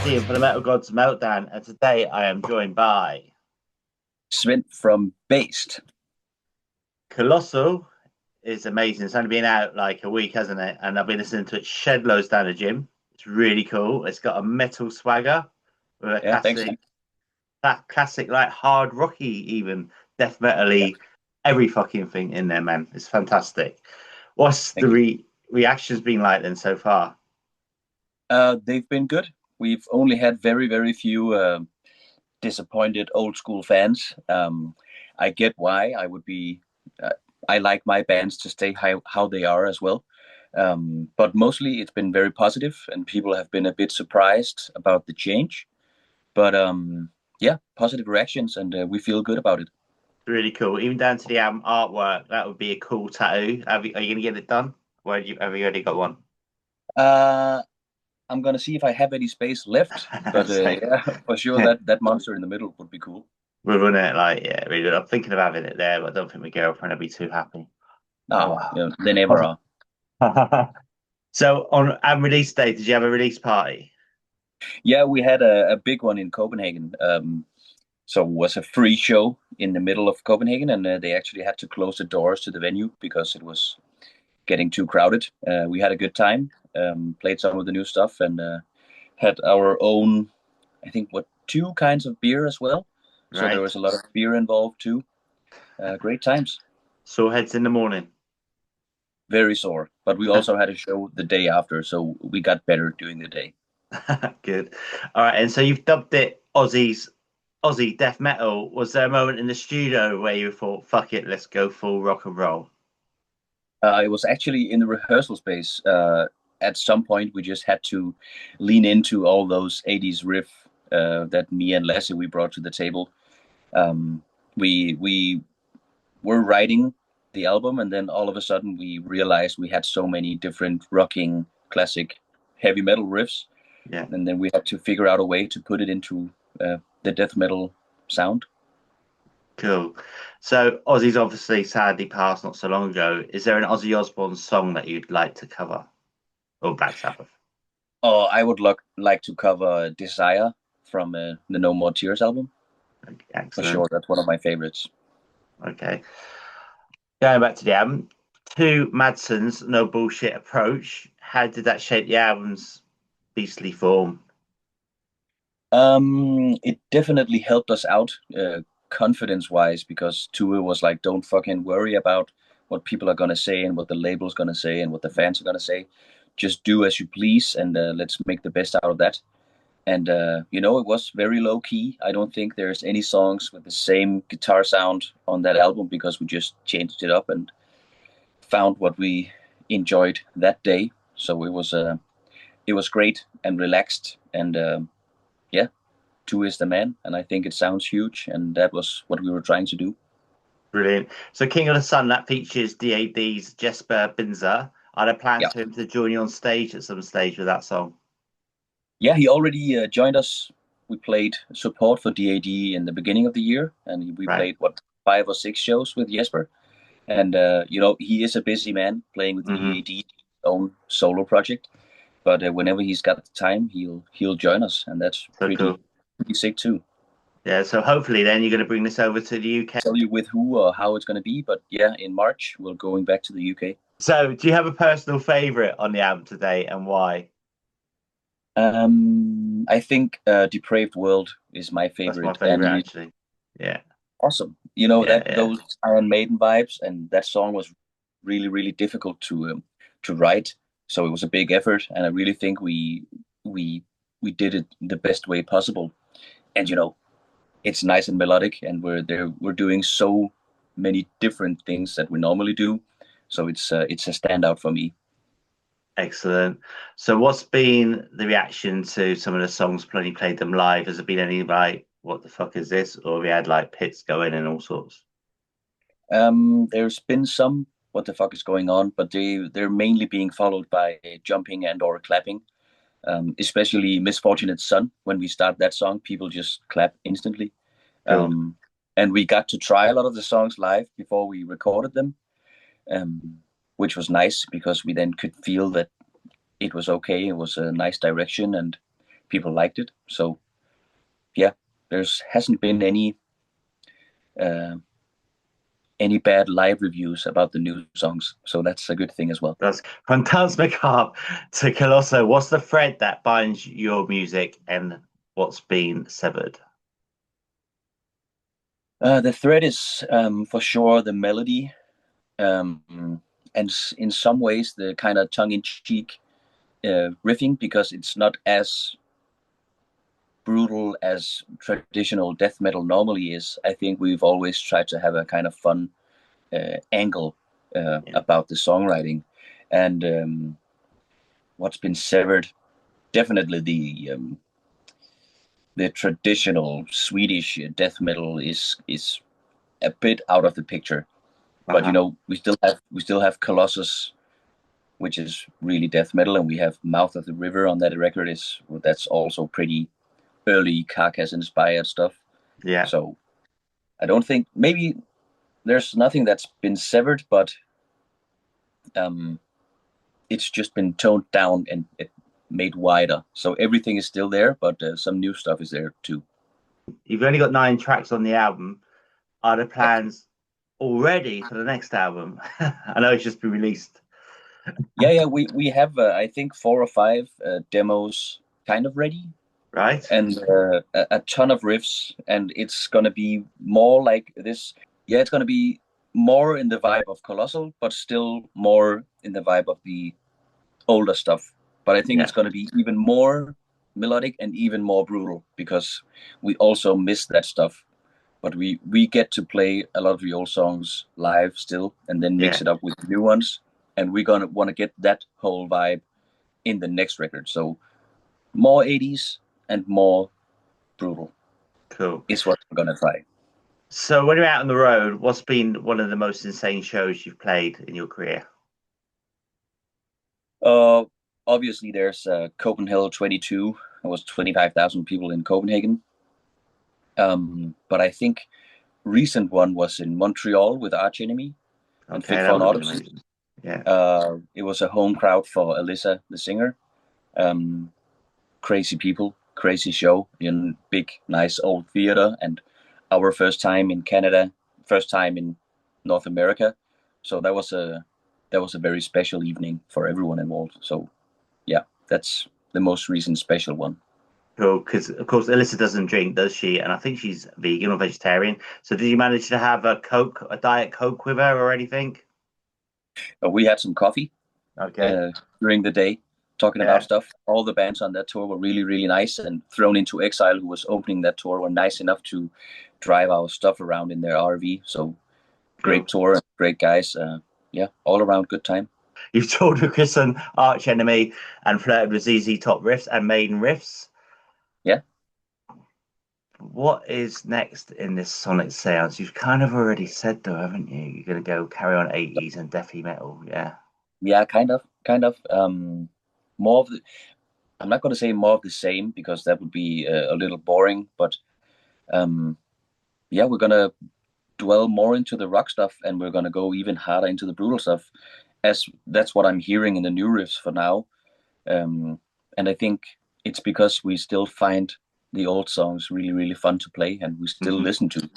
Ian for the Metal Gods Meltdown, and today I am joined by Sven from Based. Colossal. Is amazing. It's only been out like a week, hasn't it? And I've been listening to it shed loads down the gym. It's really cool. It's got a metal swagger with a Yeah, thanks. classic like hard rocky, even death Yeah, metal-y, every fucking thing in there, man. It's fantastic. What's the thank you. reactions been like then so far? They've been good. We've only had very, very few disappointed old school fans. I get why. Uh, I like my bands to stay how they are as well. But mostly it's been very positive, and people have been a bit surprised about the change. But yeah, positive reactions, and we feel good about it. Really cool. Even down to the artwork, that would be a cool tattoo. Are you gonna get it done? Have you already got one? Uh, I'm gonna see if I have any space left, but Same. yeah, for sure that monster in the middle would be cool. We'll run it like, yeah, really good. I'm thinking of having it there, but I don't think my girlfriend will be too happy. Oh Oh, they never are. well. So on release day, did you have a release party? Yeah, we had a big one in Copenhagen. So it was a free show in the middle of Copenhagen, and they actually had to close the doors to the venue because it was getting too crowded. We had a good time, played some of the new stuff, and had our own, I think, two kinds of beer as well. So there Right. was a lot of beer involved too. Great times. Sore heads in the morning. Very sore, but we also had a show the day after, so we got better during the day. Good. All right. And so you've dubbed it Aussie death metal. Was there a moment in the studio where you thought, fuck it, let's go full rock and roll? It was actually in the rehearsal space. At some point, we just had to lean into all those 80s riff that me and Leslie we brought to the table. Um, we were writing the album, and then all of a sudden we realized we had so many different rocking, classic, heavy metal riffs, Yeah. and then we had to figure out a way to put it into the death metal sound. Cool. So Ozzy's obviously sadly passed not so long ago. Is there an Ozzy Osbourne song that you'd like to cover? Or Black Sabbath? Oh, I would like to cover Desire from the No More Tears album. Okay, For excellent. sure, that's one of my favorites. Okay. Going back to the album, two Madsons, no bullshit approach. How did that shape the album's beastly form? It definitely helped us out, confidence-wise, because Tua was like, "Don't fucking worry about what people are gonna say and what the label's gonna say and what the fans are gonna say. Just do as you please, and let's make the best out of that." And it was very low key. I don't think there's any songs with the same guitar sound on that album because we just changed it up and found what we enjoyed that day. So it was great and relaxed, and yeah, Two is the man, and I think it sounds huge, and that was what we were trying to do. Brilliant. So King of the Sun, that features DAD's Jesper Binzer. Are there plans Yeah, for him to join you on stage at some stage with that song? yeah, he already joined us. We played support for DAD in the beginning of the year, and we Right. played 5 or 6 shows with Jesper. And he is a busy man playing with Hmm. DAD, own solo project. But whenever he's got the time, he'll join us, and that's So pretty cool. pretty sick too. Yeah, so hopefully then you're going to bring this over to the UK. Tell you with who or how it's going to be, but yeah, in March we're going back to the UK. So do you have a personal favorite on the album today and why? I think Depraved World is my That's my favorite, and favorite actually. Yeah. awesome. Yeah, That yeah. those Iron Maiden vibes, and that song was really, really difficult to write. So it was a big effort, and I really think we we did it the best way possible. And it's nice and melodic, and we're doing so many different things that we normally do. So it's a standout for me. Excellent. So what's been the reaction to some of the songs when you played them live? Has there been any like, what the fuck is this? Or we had like pits going and all sorts? There's been some what the fuck is going on, but they're mainly being followed by jumping and or clapping. Especially Misfortunate Son. When we start that song, people just clap instantly. Cool. Um, and we got to try a lot of the songs live before we recorded them, um, which was nice because we then could feel that it was okay. It was a nice direction, and people liked it. So yeah, there's hasn't been any bad live reviews about the new songs, so that's a good thing as well. That's from Dance Macabre to Colosso. What's the thread that binds your music and what's been severed? The thread is for sure the melody, and in some ways the kind of tongue-in-cheek riffing, because it's not as brutal as traditional death metal normally is. I think we've always tried to have a kind of fun angle about the songwriting, and what's been severed, definitely the traditional Swedish death metal is a bit out of the picture. But you know, we still have Colossus, which is really death metal, and we have Mouth of the River on that record. That's also pretty early Carcass inspired stuff. Yeah. So I don't think, maybe there's nothing that's been severed, but it's just been toned down and made wider. So everything is still there, but some new stuff is there too. You've only got 9 tracks on the album. Are there plans already for the next album? I know it's just been released. Yeah, we have I think 4 or 5 demos kind of ready, right? And a ton of riffs, and it's gonna be more like this. Yeah, it's gonna be more in the vibe of Colossal, but still more in the vibe of the older stuff. But I think it's gonna be even more melodic and even more brutal, because we also miss that stuff. But we get to play a lot of the old songs live still, and then mix it up with new ones. And we're gonna want to get that whole vibe in the next record. So more 80s and more brutal. Cool. Is what we're gonna try. So when you're out on the road, what's been one of the most insane shows you've played in your career? Obviously there's Copenhagen 22. It was 25,000 people in Copenhagen. But I think recent one was in Montreal with Arch Enemy and Fit for an Autopsy. Yeah. It was a home crowd for Alyssa, the singer. Crazy people, crazy show in big, nice old theater, and our first time in Canada, first time in North America. So that was a very special evening for everyone involved. So yeah, that's the most recent special one. Cool, because of course Alyssa doesn't drink, does she? And I think she's vegan or vegetarian. So did you manage to have a Diet Coke with her or anything? We had some coffee. Okay. During the day, talking about stuff. All the bands on that tour were really, really nice, and Thrown into Exile, who was opening that tour, were nice enough to drive our stuff around in their RV. So great tour, great guys. Yeah, all around good time. You've toured with Chris and Arch Enemy and flirted with ZZ Top riffs and Maiden riffs. Yeah. What is next in this Sonic Seance? You've kind of already said though, haven't you? You're going to go carry on 80s and deathy metal, yeah. Yeah, kind of. More of the, I'm not going to say more of the same, because that would be a little boring, but yeah, we're going to dwell more into the rock stuff, and we're going to go even harder into the brutal stuff, as that's what I'm hearing in the new riffs for now. And I think it's because we still find the old songs really, really fun to play, and we still listen to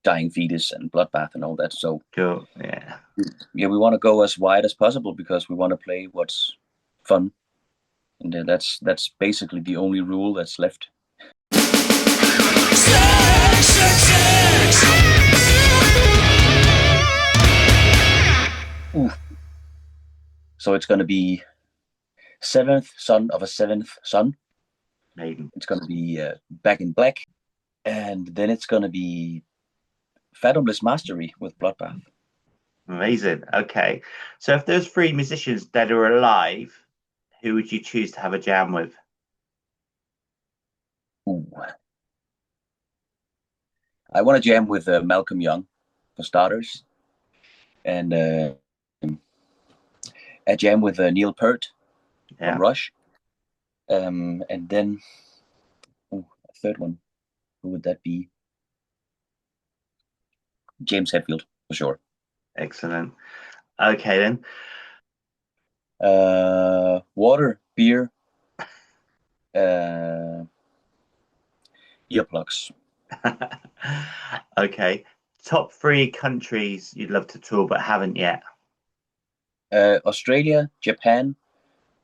Dying Fetus and Bloodbath and all that. So cool. Yeah, we want to go as wide as possible, because we want to play what's fun, and that's basically the only rule that's left. Ooh. So it's going to be Seventh Son of a Seventh Son. Maiden. It's going to be Back in Black, and then it's going to be Fathomless Mastery with Bloodbath. Amazing. Okay, so if there's 3 musicians dead or alive, who would you choose to have a jam with? Ooh. I want to jam with Malcolm Young, for starters, and a jam with Neil Peart from Rush, and then a third one. Who would that be? James Hetfield, for sure. Excellent. Okay then. Water, beer, Earplugs. Okay. Top 3 countries you'd love to tour but haven't yet. Australia, Japan,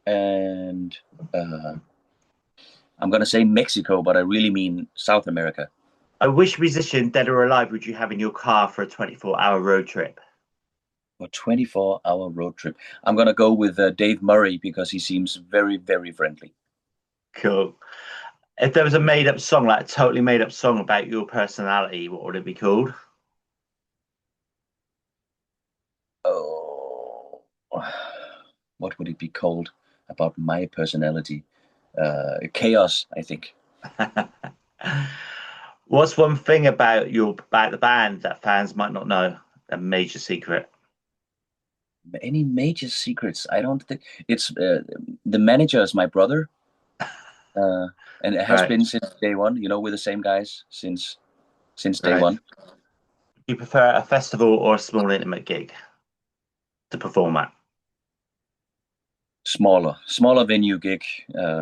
and I'm gonna say Mexico, but I really mean South America. Which musician, dead or alive, would you have in your car for a 24-hour road trip? A 24-hour road trip. I'm gonna go with Dave Murray because he seems very, very friendly. Cool. If there was a made-up song, like a totally made-up song about your personality, what would it be called? Oh, what would it be called about my personality? Chaos, I think. What's one thing about the band that fans might not know? A major secret. Any major secrets? I don't think it's the manager is my brother, and it has Right. been since day one. You know, we're the same guys since day Right. one. Do you prefer a festival or a small intimate gig to perform at? Smaller venue gig,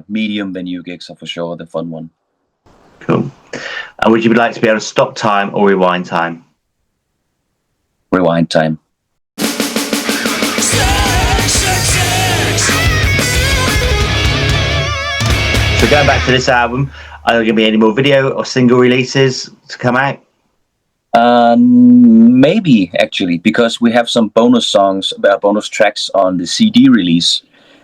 medium venue gigs are for sure the fun one. Cool. And would you like to be able to stop time or rewind time? Rewind time. So going back to this album, are there going to be any more video or single releases to come out? Maybe actually, because we have some bonus tracks on the CD release,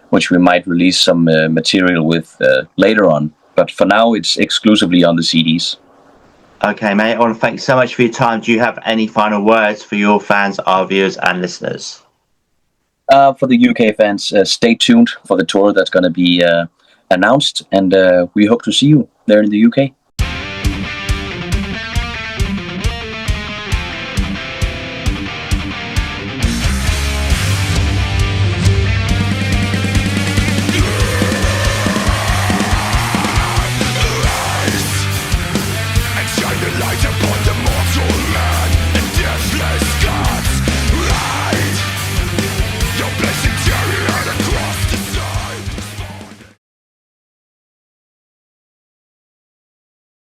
which we might release some material with later on. But for now, it's exclusively on the CDs. Okay, mate. I want to thank you so much for your time. Do you have any final words for your fans, our viewers, and listeners? For the UK fans, stay tuned for the tour that's going to be announced, and we hope to see you there in the UK. Shine the light upon the mortal man.